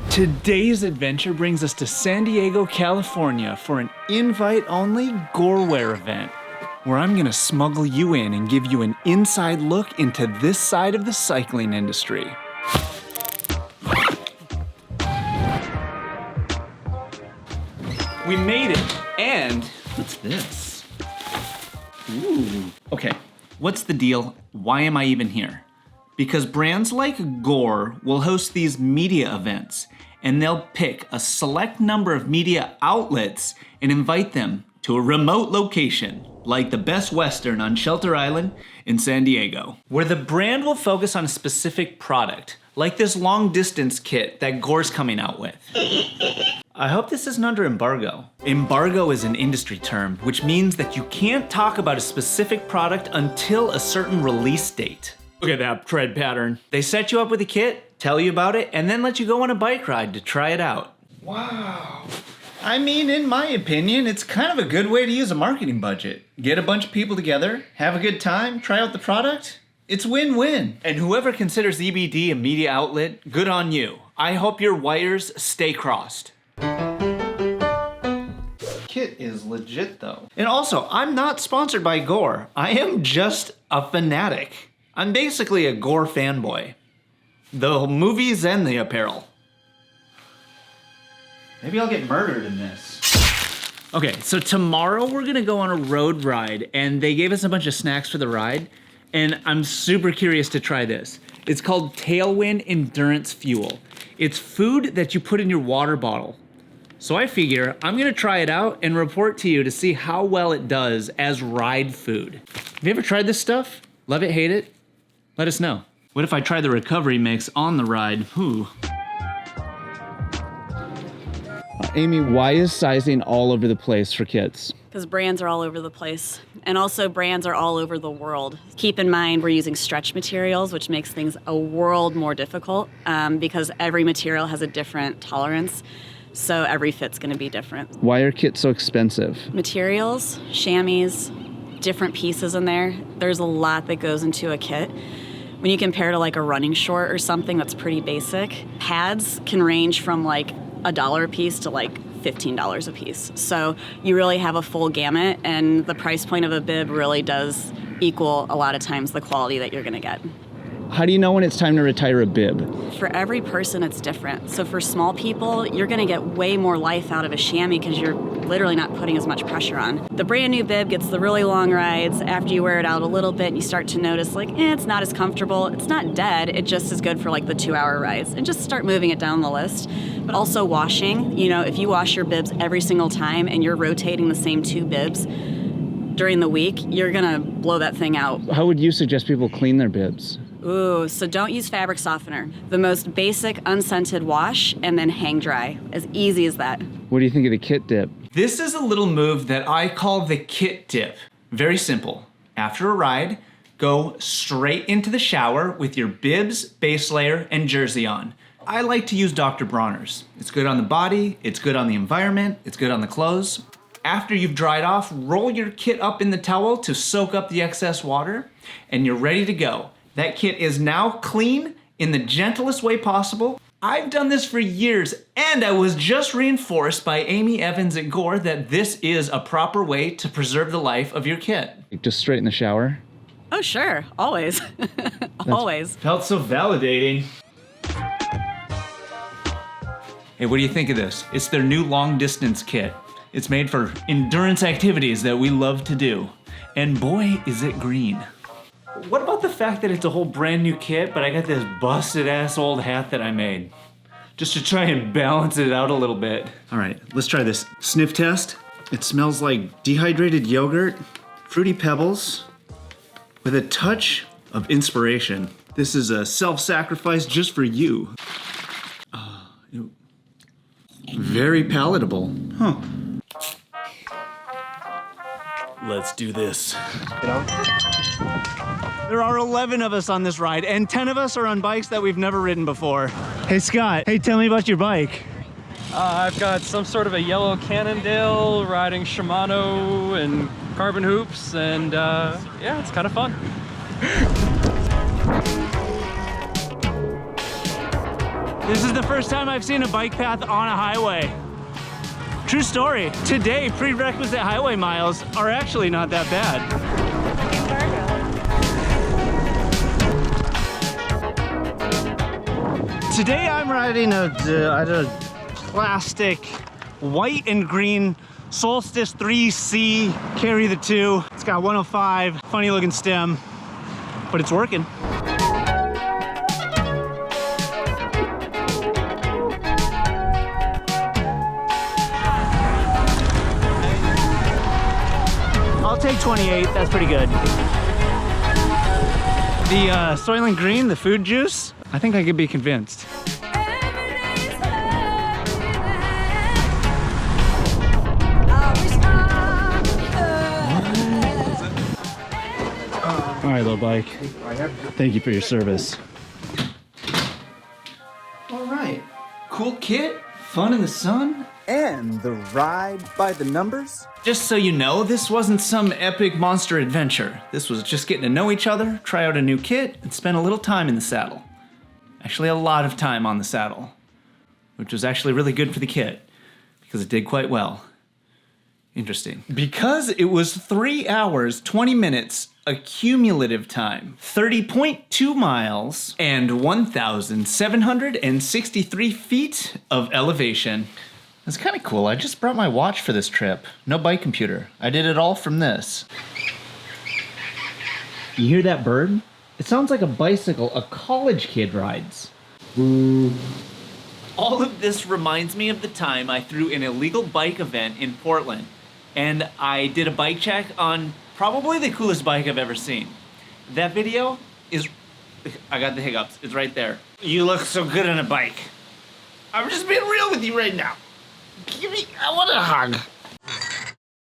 Today's adventure brings us to San Diego, California for an invite-only Goreware event, where I'm gonna smuggle you in and give you an inside look into this side of the cycling industry. We made it, and what's this? Ooh. Okay, what's the deal? Why am I even here? Because brands like Gore will host these media events, and they'll pick a select number of media outlets and invite them to a remote location, like the Best Western on Shelter Island in San Diego, where the brand will focus on a specific product, like this long distance kit that Gore's coming out with. I hope this isn't under embargo. Embargo is an industry term, which means that you can't talk about a specific product until a certain release date. Look at that tread pattern. They set you up with a kit, tell you about it, and then let you go on a bike ride to try it out. Wow. I mean, in my opinion, it's kind of a good way to use a marketing budget. Get a bunch of people together, have a good time, try out the product. It's win-win. And whoever considers EBD a media outlet, good on you. I hope your wires stay crossed. Kit is legit though. And also, I'm not sponsored by Gore. I am just a fanatic. I'm basically a Gore fanboy. The movies and the apparel. Maybe I'll get murdered in this. Okay, so tomorrow we're gonna go on a road ride, and they gave us a bunch of snacks for the ride, and I'm super curious to try this. It's called Tailwind Endurance Fuel. It's food that you put in your water bottle. So I figure I'm gonna try it out and report to you to see how well it does as ride food. Have you ever tried this stuff? Love it, hate it? Let us know. What if I try the recovery mix on the ride? Ooh. Amy, why is sizing all over the place for kids? Because brands are all over the place. And also brands are all over the world. Keep in mind, we're using stretch materials, which makes things a world more difficult because every material has a different tolerance. So every fit's gonna be different. Why are kits so expensive? Materials, chamois, different pieces in there. There's a lot that goes into a kit. When you compare to like a running short or something that's pretty basic, pads can range from like $1 a piece to like $15 a piece. So you really have a full gamut, and the price point of a bib really does equal a lot of times the quality that you're gonna get. How do you know when it's time to retire a bib? For every person, it's different. So for small people, you're gonna get way more life out of a chamois because you're literally not putting as much pressure on. The brand new bib gets the really long rides. After you wear it out a little bit, you start to notice like, it's not as comfortable. It's not dead. It just is good for like the 2-hour rides, and just start moving it down the list. But also washing, if you wash your bibs every single time and you're rotating the same 2 bibs during the week, you're gonna blow that thing out. How would you suggest people clean their bibs? Ooh, so don't use fabric softener. The most basic unscented wash and then hang dry. As easy as that. What do you think of the kit dip? This is a little move that I call the kit dip. Very simple. After a ride, go straight into the shower with your bibs, base layer, and jersey on. I like to use Dr. Bronner's. It's good on the body, it's good on the environment, it's good on the clothes. After you've dried off, roll your kit up in the towel to soak up the excess water, and you're ready to go. That kit is now clean in the gentlest way possible. I've done this for years, and I was just reinforced by Amy Evans at Gore that this is a proper way to preserve the life of your kit. Just straight in the shower? Oh, sure. Always. Always. Felt so validating. Hey, what do you think of this? It's their new long distance kit. It's made for endurance activities that we love to do. And boy, is it green. What about the fact that it's a whole brand new kit, but I got this busted ass old hat that I made? Just to try and balance it out a little bit. All right, let's try this. Sniff test. It smells like dehydrated yogurt, fruity pebbles, with a touch of inspiration. This is a self-sacrifice just for you. Very palatable. Huh. Let's do this. There are 11 of us on this ride, and 10 of us are on bikes that we've never ridden before. Hey Scott, hey, tell me about your bike. I've got some sort of a yellow Cannondale, riding Shimano and carbon hoops, and yeah, it's kind of fun. This is the first time I've seen a bike path on a highway. True story. Today, prerequisite highway miles are actually not that bad. Today I'm riding a plastic white and green Solstice 3C Carry the 2. It's got 105, funny looking stem, but it's working. I'll take 28, that's pretty good. The Soylent Green, the food juice, I think I could be convinced. All right, little bike. Thank you for your service. All right, cool kit, fun in the sun. And the ride by the numbers? Just so you know, this wasn't some epic monster adventure. This was just getting to know each other, try out a new kit, and spend a little time in the saddle. Actually, a lot of time on the saddle, which was actually really good for the kit, because it did quite well. Interesting. Because it was 3 hours, 20 minutes, accumulative time, 30.2 miles, and 1,763 feet of elevation. It's kind of cool. I just brought my watch for this trip. No bike computer. I did it all from this. You hear that bird? It sounds like a bicycle a college kid rides. All of this reminds me of the time I threw an illegal bike event in Portland, and I did a bike check on probably the coolest bike I've ever seen. That video is... I got the hiccups. It's right there. You look so good on a bike. I'm just being real with you right now. I want a hug.